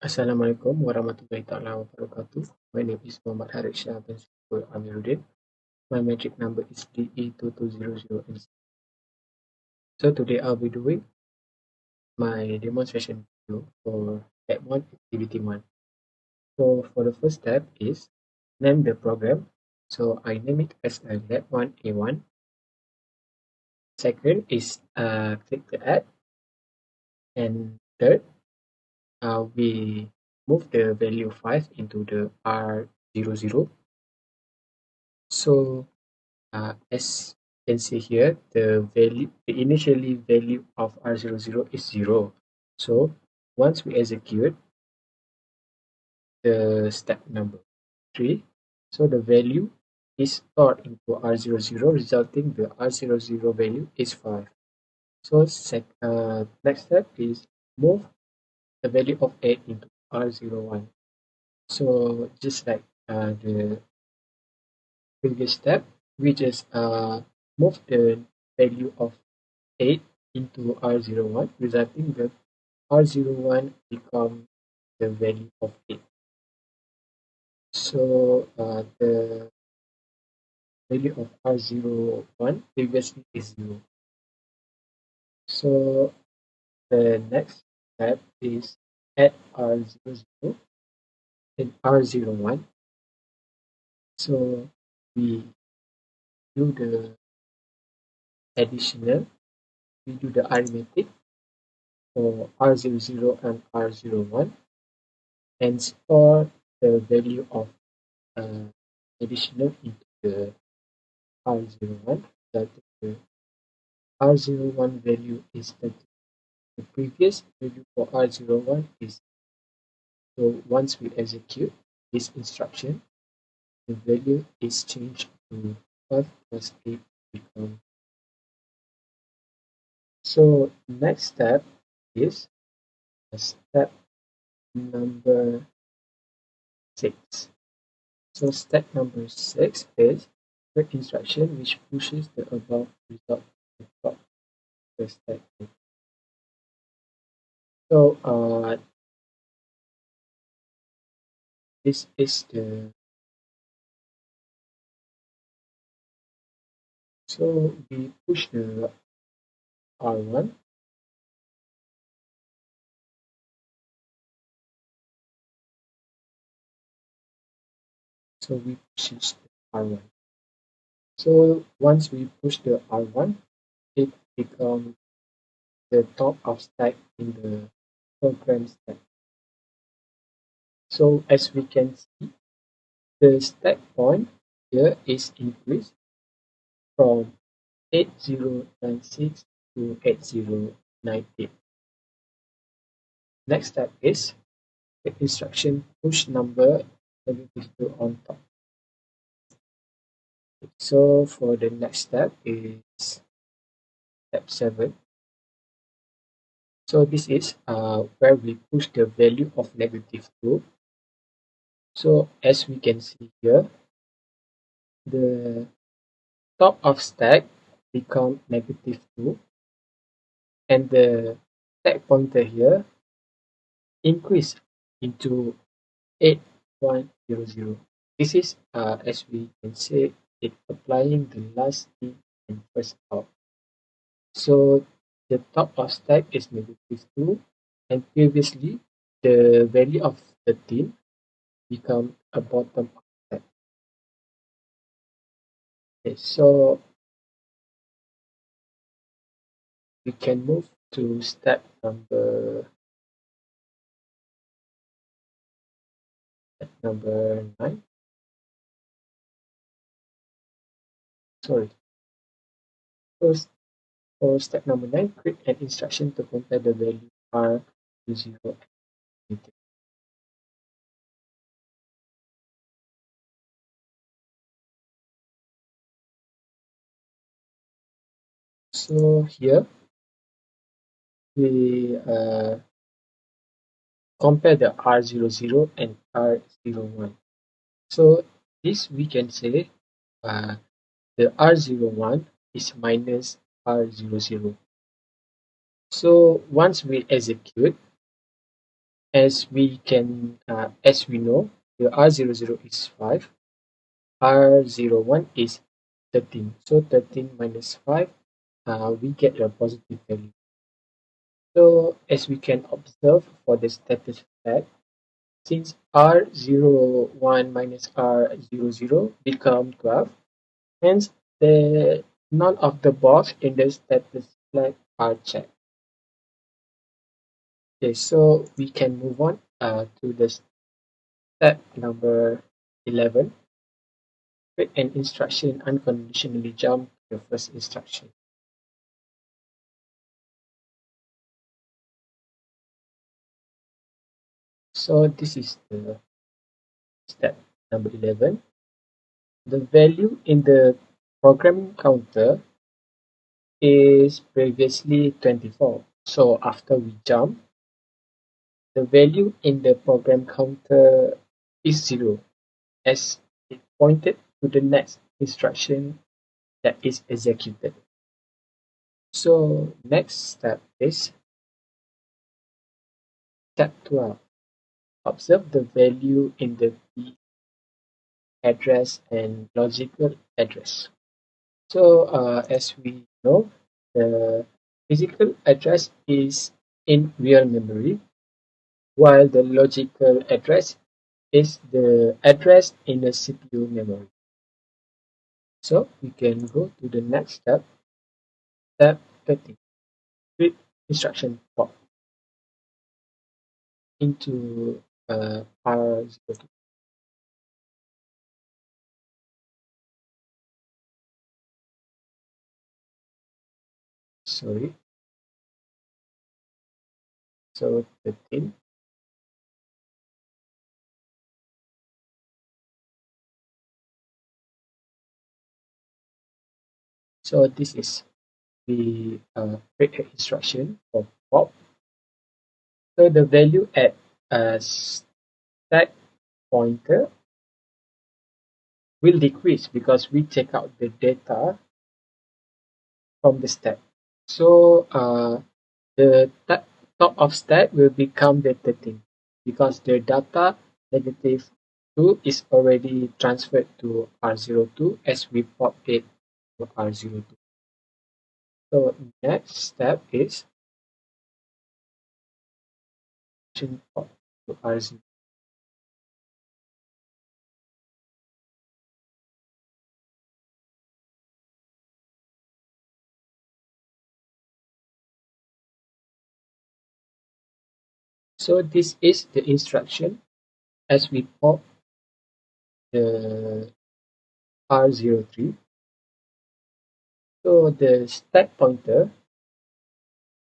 Assalamualaikum warahmatullahi taala wabarakatuh. My name is Muhammad Harik Shah bin Saiful Amiruddin. My metric number is DE220065. So today I'll be doing my demonstration video for LAB1 activity 1. So for the first step is name the program. So I name it as a LAB1 A1. Second is click the add. And third, we move the value 5 into the R00. So as you can see here, the initially value of R00 is 0. So once we execute the step number 3, so the value is stored into R00, resulting the R00 value is 5. So next step is move the value of 8 into R01. So just like the previous step, we just move the value of 8 into R01, resulting the R01 become the value of 8. So the value of R01 previously is 0. So the next step is add R00 and R01. So we do the additional, we do the arithmetic for R00 and R01 and store the value of additional into the R01, that the R01 value is 30. The previous value for R01 is, so once we execute this instruction, the value is changed to 5 plus 8 become. So next step is step number 6. So step number 6 is the instruction which pushes the above result to the top of the stack. So this is the, so we push the R1, so we push the R1. So once we push the R1, it becomes the top of stack in the program stack. So as we can see, the stack point here is increased from 8096 to 8098. Next step is the instruction push number -2 on top. So for the next step is step 7. So this is where we push the value of -2. So as we can see here, the top of stack become -2 and the stack pointer here increase into 8100. This is as we can say it applying the last in and first out. So the top of stack is -2 and previously the value of 13 become a bottom of stack. Okay, so we can move to step number 9. Sorry. First, for step number 9, create an instruction to compare the value R to 0 and negative. So here we compare the R00 and R01. So this we can say the R01 is minus R00. So once we execute as we know, the R00 is 5, R01 is 13. So 13 minus 5, we get a positive value. So as we can observe for the status flag, since R01 minus R00 become 12, hence none of the box in the status flag are checked. Okay, so we can move on to the step number 11. Create an instruction unconditionally jump to the first instruction. So this is the step number 11. The value in the programming counter is previously 24. So after we jump, the value in the program counter is 0 as it pointed to the next instruction that is executed. So next step is step 12. Observe the value in the B address and logical address. So as we know, the physical address is in real memory, while the logical address is the address in the CPU memory. So we can go to the next step, step 13. Read instruction pop into R02. Sorry, so 13. So this is the create instruction for pop. So the value at stack pointer will decrease because we take out the data from the stack. So the top of stack will become the 13 because the data -2 is already transferred to R02 as we pop it to R02. So next step is pop to R0. So this is the instruction as we pop the R03. So the stack pointer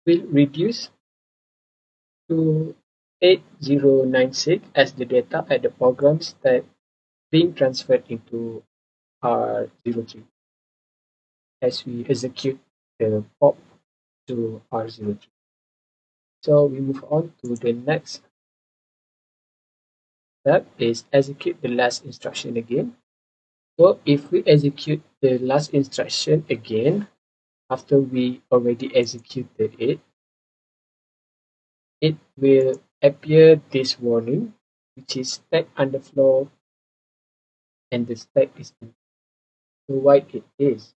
will reduce to 8096 as the data at the program stack being transferred into R03 as we execute the pop to R03. So we move on to the next step is execute the last instruction again. So if we execute the last instruction again after we already executed it, it will appear this warning which is stack underflow and the stack is empty. So why it is?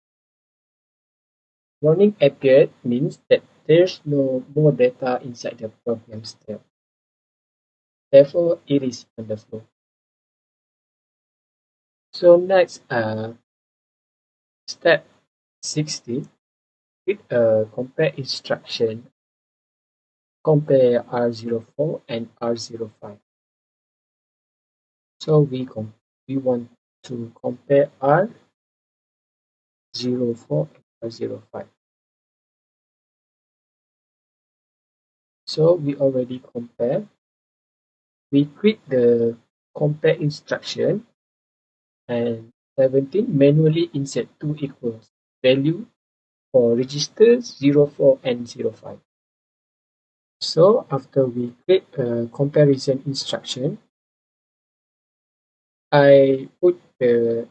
Warning appeared means that there's no more data inside the program stack. Therefore, it is underflow. So next, step 16, with a compare instruction, compare R04 and R05. So we want to compare R04 and R05. So we already compare. We click the compare instruction and 17 manually insert two equals value for registers 04 and 05. So after we click a comparison instruction, I put the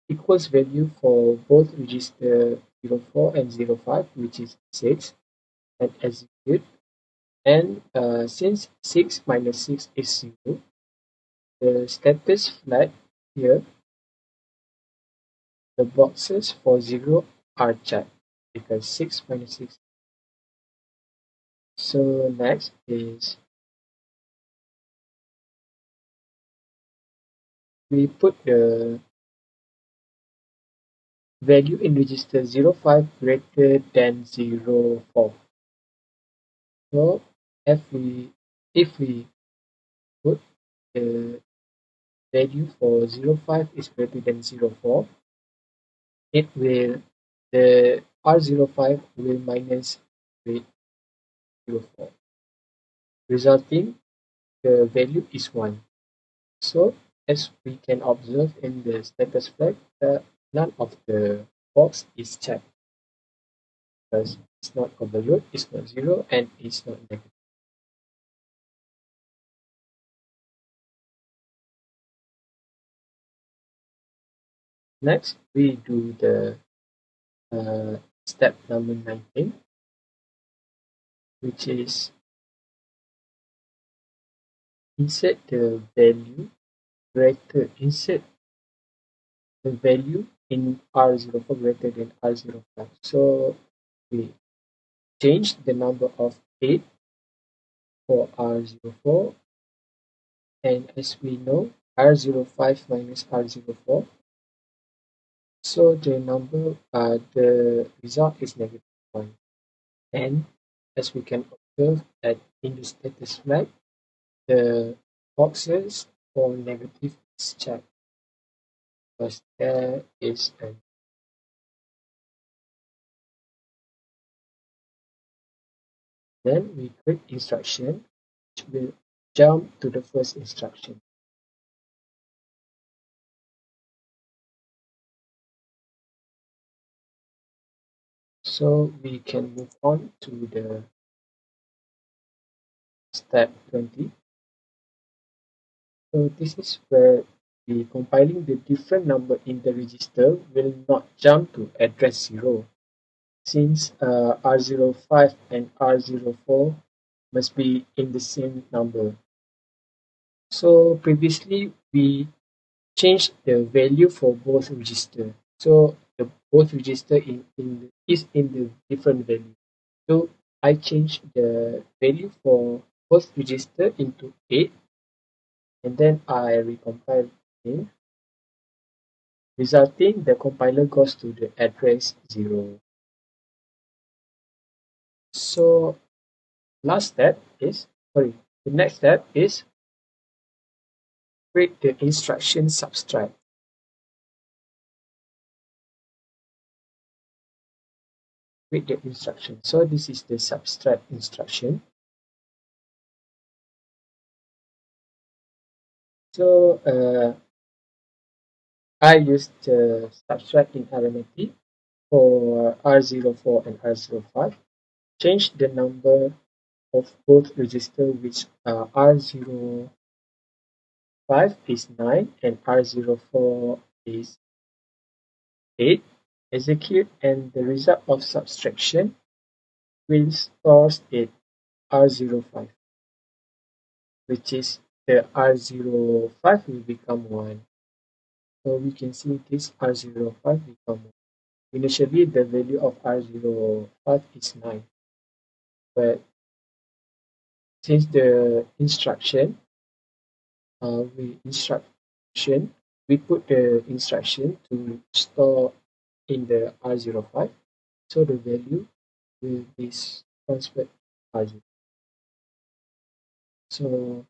equals value for both register 04 and 05, which is 6, and execute. And since 6 minus 6 is 0, the status flag here, the boxes for 0 are checked because 6 minus 6. So next is we put the value in register 05 greater than 04. So if we put the value for 05 is greater than 04, it will the R05 will minus with 04, resulting the value is 1. So as we can observe in the status flag that none of the box is checked because it's not overload, it's not 0, and it's not negative. Next, we do the step number 19, which is insert the value insert the value in R04 greater than R05. So we change the number of 8 for R04, and as we know, R05 minus R04, so the result is negative 1. And as we can observe that in the status flag, the boxes for negative is checked because there is an then we click instruction, which will jump to the first instruction. So we can move on to the step 20. So this is where the compiling the different number in the register will not jump to address 0, since R05 and R04 must be in the same number. So previously we changed the value for both register. So the both register is in the different value. So I changed the value for both register into 8, and then I recompile again, resulting the compiler goes to the address 0. So the next step is create the instruction subtract. Create the instruction. So this is the subtract instruction. So I used the subtract in arithmetic for R04 and R05. Change the number of both register, which R05 is 9 and R04 is 8. Execute, and the result of subtraction will store it R05, which is the R05 will become 1. So we can see this R05 become 1. Initially, the value of R05 is 9, but since the instruction, we put the instruction to store in the R05, so the value will be transferred to R0. So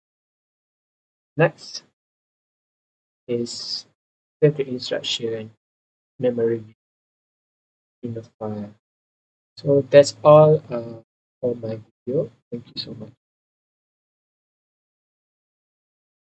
next is set the instruction memory in the file. So that's all for my video. Thank you so much.